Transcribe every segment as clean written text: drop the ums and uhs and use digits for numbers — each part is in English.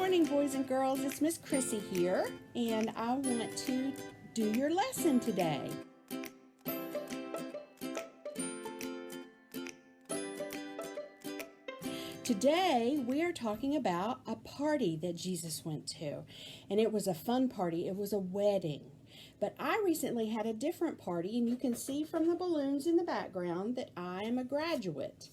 morning, boys and girls. It's Miss Chrissy here, and I want to do your lesson today. Today, we are talking about a party that Jesus went to, and it was a fun party. It was a wedding. But I recently had a different party, and you can see from the balloons in the background that I am a graduate.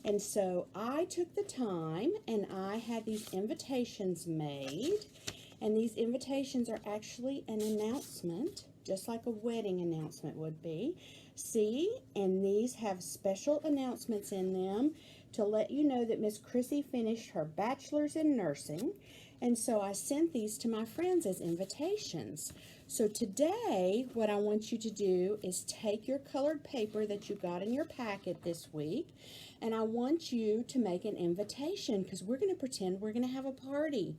And so I took the time and I had these invitations made. And these invitations are actually an announcement, just like a wedding announcement would be. See, and these have special announcements in them to let you know that Miss Chrissy finished her bachelor's in nursing. And so I sent these to my friends as invitations. So today, what I want you to do is take your colored paper that you got in your packet this week, and I want you to make an invitation because we're going to pretend we're going to have a party.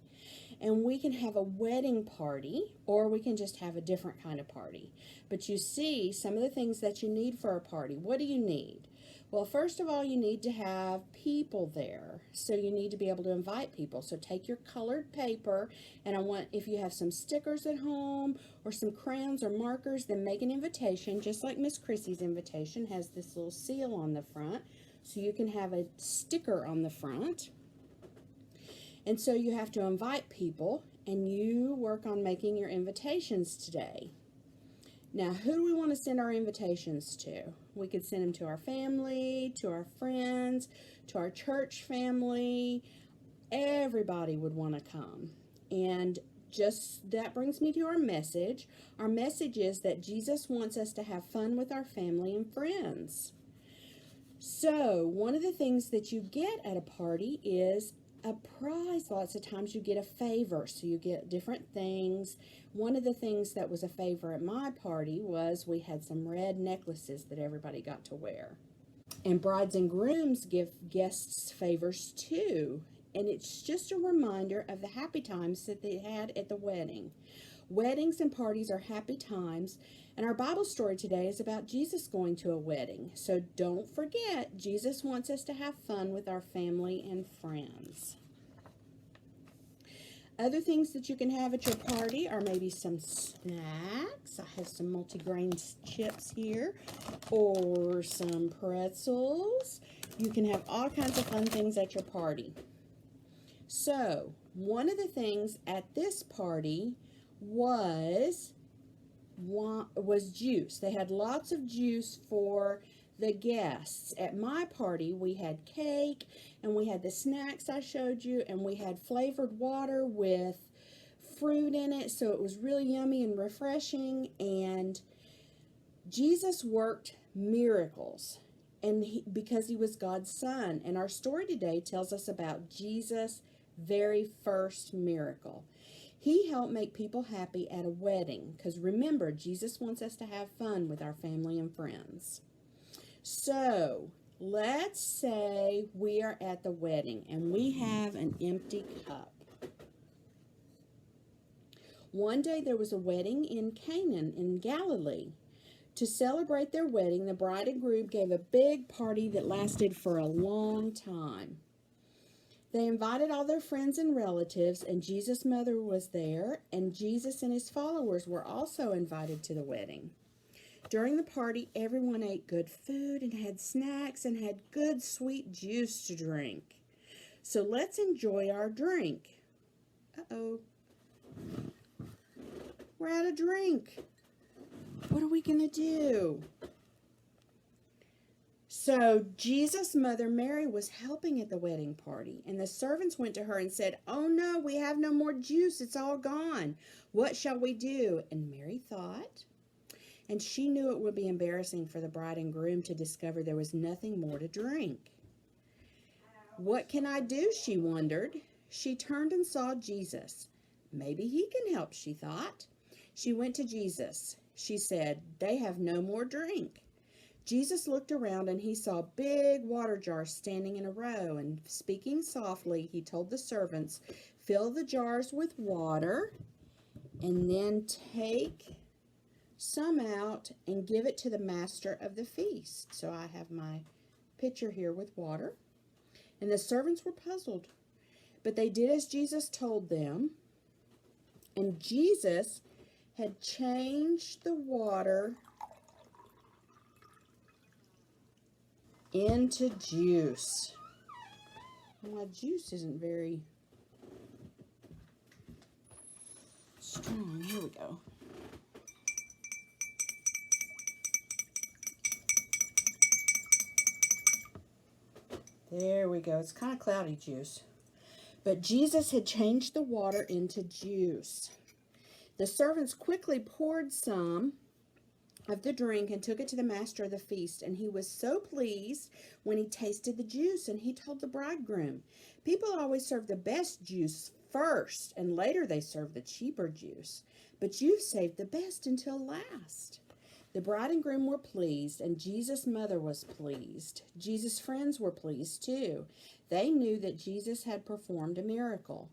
And we can have a wedding party, or we can just have a different kind of party. But you see some of the things that you need for a party. What do you need? Well, first of all, you need to have people there. So you need to be able to invite people. So take your colored paper, and I want, if you have some stickers at home or some crayons or markers, then make an invitation, just like Miss Chrissy's invitation has this little seal on the front. So you can have a sticker on the front. And so you have to invite people, and you work on making your invitations today. Now, who do we want to send our invitations to? We could send them to our family, to our friends, to our church family. Everybody would want to come. And just that brings me to our message. Our message is that Jesus wants us to have fun with our family and friends. So, one of the things that you get at a party is a prize. Lots of times you get a favor, so you get different things. One of the things that was a favor at my party was we had some red necklaces that everybody got to wear. And brides and grooms give guests favors too. And it's just a reminder of the happy times that they had at the wedding. Weddings and parties are happy times, and our Bible story today is about Jesus going to a wedding. So don't forget, Jesus wants us to have fun with our family and friends. Other things that you can have at your party are maybe some snacks. I have some multigrain chips here, or some pretzels. You can have all kinds of fun things at your party. So, one of the things at this party was juice. They had lots of juice for the guests. At my party, we had cake, and we had the snacks I showed you, and we had flavored water with fruit in it, so it was really yummy and refreshing. And Jesus worked miracles, and because he was God's son. And our story today tells us about Jesus' very first miracle. He helped make people happy at a wedding, because remember, Jesus wants us to have fun with our family and friends. So, let's say we are at the wedding and we have an empty cup. One day there was a wedding in Canaan in Galilee. To celebrate their wedding, the bride and groom gave a big party that lasted for a long time. They invited all their friends and relatives, and Jesus' mother was there, and Jesus and his followers were also invited to the wedding. During the party, everyone ate good food and had snacks and had good sweet juice to drink. So let's enjoy our drink. Uh-oh. We're out of drink. What are we going to do? So Jesus' mother Mary was helping at the wedding party, and the servants went to her and said, "Oh no, we have no more juice. It's all gone. What shall we do?" And Mary thought, and she knew it would be embarrassing for the bride and groom to discover there was nothing more to drink. What can I do? She wondered. She turned and saw Jesus. Maybe he can help, she thought. She went to Jesus. She said, "They have no more drink." Jesus looked around and he saw big water jars standing in a row, and speaking softly, he told the servants, "Fill the jars with water and then take some out and give it to the master of the feast." So I have my pitcher here with water. And the servants were puzzled. But they did as Jesus told them, and Jesus had changed the water into juice. My juice isn't very strong. Here we go. There we go. It's kind of cloudy juice. But Jesus had changed the water into juice. The servants quickly poured some of the drink and took it to the master of the feast. And he was so pleased when he tasted the juice. And he told the bridegroom, people always serve the best juice first, and later they serve the cheaper juice. But you've saved the best until last. The bride and groom were pleased, and Jesus' mother was pleased. Jesus' friends were pleased too. They knew that Jesus had performed a miracle,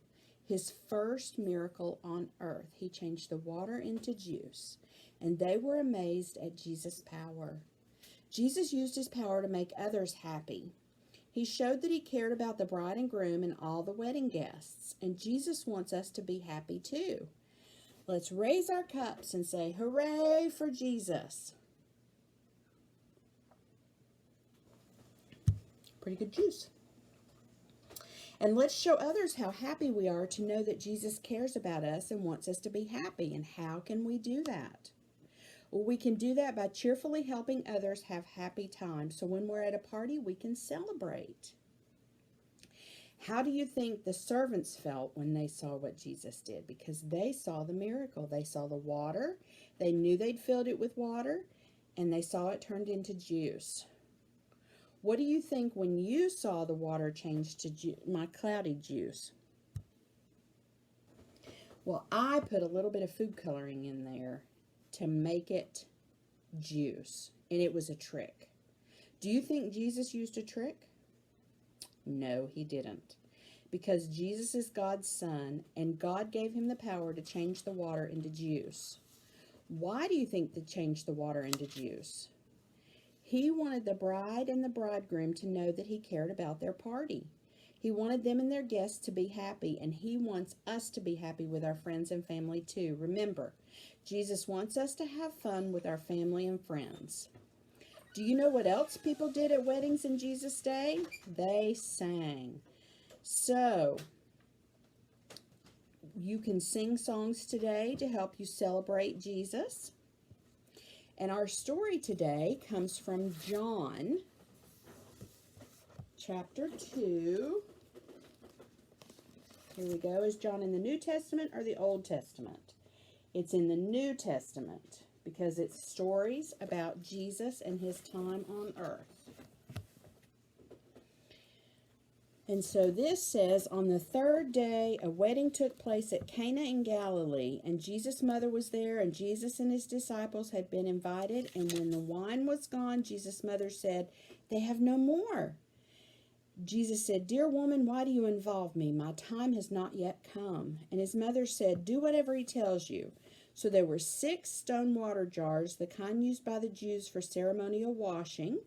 his first miracle on earth. He changed the water into juice, and they were amazed at Jesus' power. Jesus used his power to make others happy. He showed that he cared about the bride and groom and all the wedding guests, and Jesus wants us to be happy too. Let's raise our cups and say, hooray for Jesus. Pretty good juice. And let's show others how happy we are to know that Jesus cares about us and wants us to be happy. And how can we do that? Well, we can do that by cheerfully helping others have happy times. So when we're at a party, we can celebrate. How do you think the servants felt when they saw what Jesus did? Because they saw the miracle. They saw the water. They knew they'd filled it with water, and they saw it turned into juice. What do you think when you saw the water change to my cloudy juice? Well, I put a little bit of food coloring in there to make it juice, and it was a trick. Do you think Jesus used a trick? No, he didn't. Because Jesus is God's son, and God gave him the power to change the water into juice. Why do you think they changed the water into juice? He wanted the bride and the bridegroom to know that he cared about their party. He wanted them and their guests to be happy, and he wants us to be happy with our friends and family too. Remember, Jesus wants us to have fun with our family and friends. Do you know what else people did at weddings in Jesus' day? They sang. So, you can sing songs today to help you celebrate Jesus. And our story today comes from John, chapter 2. Here we go. Is John in the New Testament or the Old Testament? It's in the New Testament because it's stories about Jesus and his time on earth. And so this says, on the third day, a wedding took place at Cana in Galilee, and Jesus' mother was there, and Jesus and his disciples had been invited. And when the wine was gone, Jesus' mother said, they have no more. Jesus said, dear woman, why do you involve me? My time has not yet come. And his mother said, do whatever he tells you. So there were 6 stone water jars, the kind used by the Jews for ceremonial washing,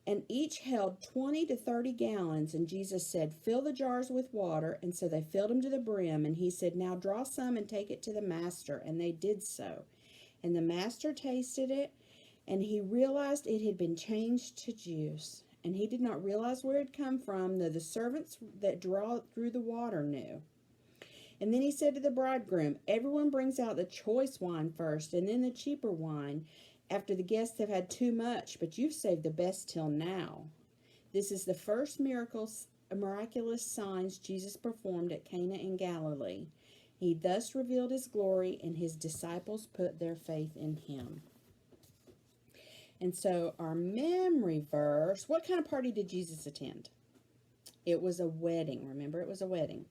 and each held 20 to 30 gallons. And Jesus said, fill the jars with water. And so they filled them to the brim. And he said, now draw some and take it to the master. And they did so. And the master tasted it, and he realized it had been changed to juice. And he did not realize where it had come from, though the servants that drew the water knew. And then he said to the bridegroom, everyone brings out the choice wine first, and then the cheaper wine, after the guests have had too much, but you've saved the best till now. This is the first miraculous signs Jesus performed at Cana in Galilee. He thus revealed his glory, and his disciples put their faith in him. And so our memory verse, what kind of party did Jesus attend? It was a wedding. Remember, it was a wedding.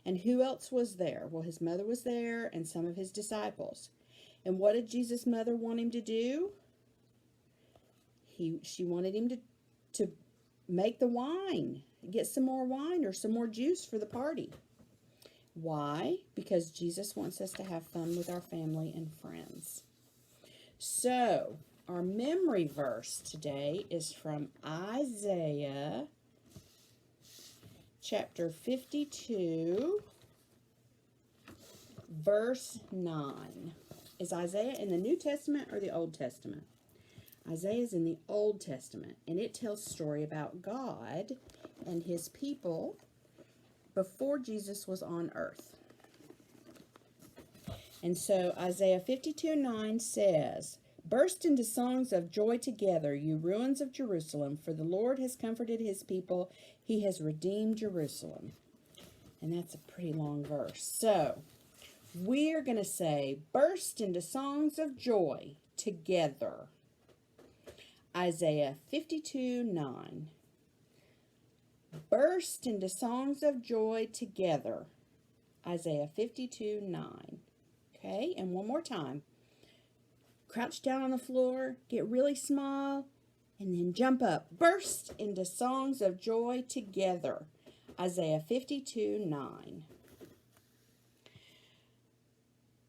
And who else was there? Well, his mother was there and some of his disciples. And what did Jesus' mother want him to do? She wanted him to make the wine, get some more wine or some more juice for the party. Why? Because Jesus wants us to have fun with our family and friends. So, our memory verse today is from Isaiah chapter 52, verse 9. Is Isaiah in the New Testament or the Old Testament? Isaiah is in the Old Testament, and it tells a story about God and his people before Jesus was on earth. And so Isaiah 52:9 says, "Burst into songs of joy together, you ruins of Jerusalem, for the Lord has comforted his people. He has redeemed Jerusalem." And that's a pretty long verse. So we're going to say, burst into songs of joy together. Isaiah 52:9. Burst into songs of joy together. Isaiah 52:9. Okay, and one more time. Crouch down on the floor, get really small, and then jump up. Burst into songs of joy together. Isaiah 52:9.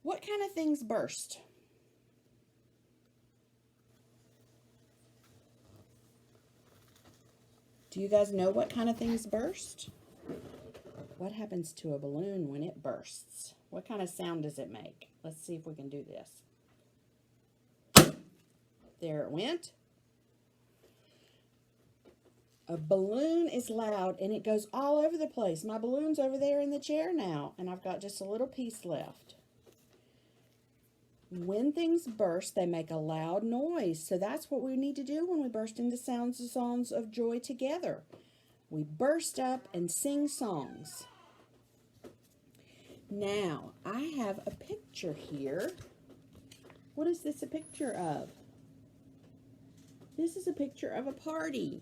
What kind of things burst? Do you guys know what kind of things burst? What happens to a balloon when it bursts? What kind of sound does it make? Let's see if we can do this. There it went. A balloon is loud and it goes all over the place. My balloon's over there in the chair now, and I've got just a little piece left. When things burst, they make a loud noise. So that's what we need to do when we burst into songs of joy together. We burst up and sing songs. Now, I have a picture here. What is this a picture of? This is a picture of a party.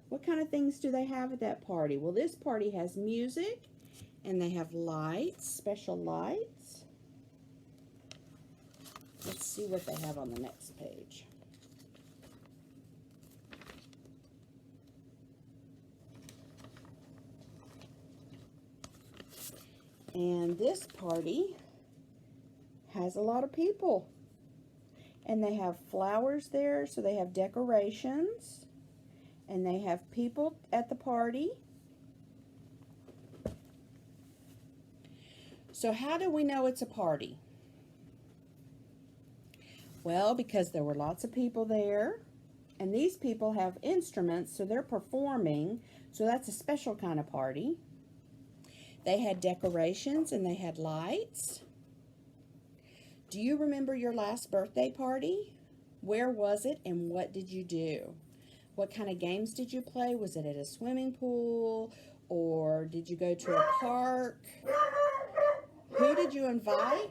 What kind of things do they have at that party? Well, this party has music, and they have lights, special lights. Let's see what they have on the next page. And this party has a lot of people. And they have flowers there, so they have decorations. And they have people at the party. So how do we know it's a party? Well, because there were lots of people there, and these people have instruments, so they're performing, so that's a special kind of party. They had decorations and they had lights. Do you remember your last birthday party? Where was it and what did you do? What kind of games did you play? Was it at a swimming pool or did you go to a park? Who did you invite?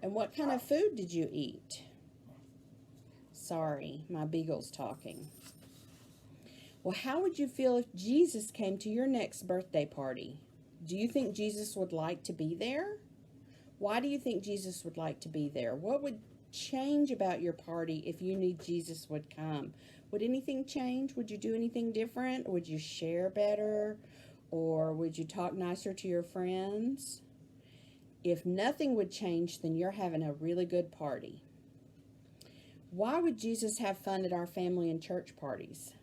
And what kind of food did you eat? Sorry, my beagle's talking. Well, how would you feel if Jesus came to your next birthday party? Do you think Jesus would like to be there? Why do you think Jesus would like to be there? What would change about your party if you knew Jesus would come? Would anything change? Would you do anything different? Would you share better? Or would you talk nicer to your friends? If nothing would change, then you're having a really good party. Why would Jesus have fun at our family and church parties?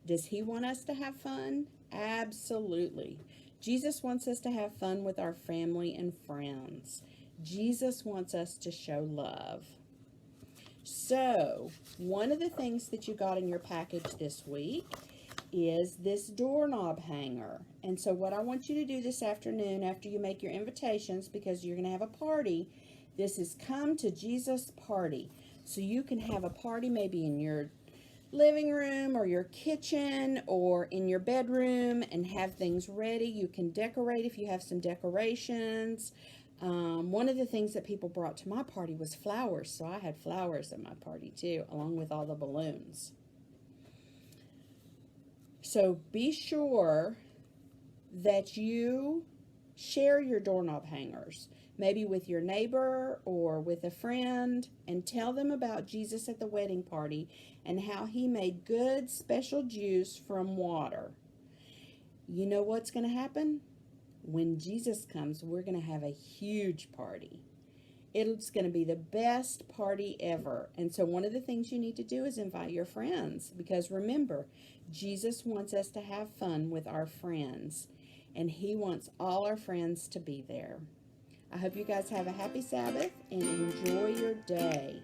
Does he want us to have fun? Absolutely. Jesus wants us to have fun with our family and friends. Jesus wants us to show love. So, one of the things that you got in your package this week is this doorknob hanger. And so what I want you to do this afternoon after you make your invitations, because you're going to have a party, this is Come to Jesus Party. So you can have a party maybe in your living room or your kitchen or in your bedroom and have things ready. You can decorate if you have some decorations. One of the things that people brought to my party was flowers, so I had flowers at my party too, along with all the balloons. So be sure that you share your doorknob hangers, maybe with your neighbor or with a friend, and tell them about Jesus at the wedding party and how he made good special juice from water. You know what's going to happen? When Jesus comes, we're going to have a huge party. It's going to be the best party ever. And so one of the things you need to do is invite your friends, because remember, Jesus wants us to have fun with our friends, and he wants all our friends to be there. I hope you guys have a happy Sabbath and enjoy your day.